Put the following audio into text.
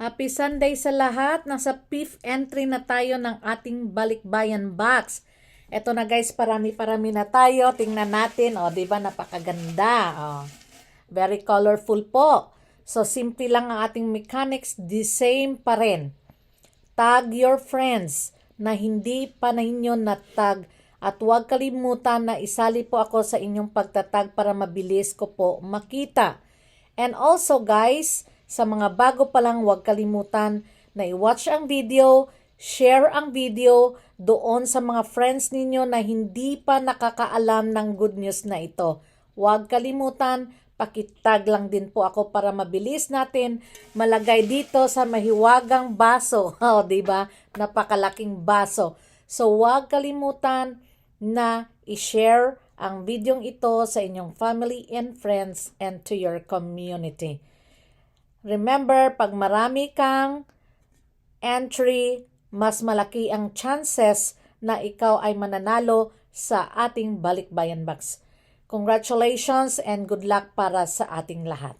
Happy Sunday sa lahat. Nasa 5th entry na tayo ng ating balikbayan box. Ito na guys, parami-parami na tayo. Tingnan natin. O, di ba napakaganda. O, very colorful po. So, simple lang ang ating mechanics. The same pa rin. Tag your friends na hindi pa ninyo natag. At huwag kalimutan na isali po ako sa inyong pagtatag para mabilis ko po makita. And also guys, sa mga bago pa lang, huwag kalimutan na i-watch ang video, share ang video doon sa mga friends ninyo na hindi pa nakakaalam ng good news na ito. Huwag kalimutan, pakitag lang din po ako para mabilis natin malagay dito sa mahiwagang baso. O, diba? Napakalaking baso. So, huwag kalimutan na i-share ang videong ito sa inyong family and friends and to your community. Remember, pag marami kang entry, mas malaki ang chances na ikaw ay mananalo sa ating balikbayan box. Congratulations and good luck para sa ating lahat.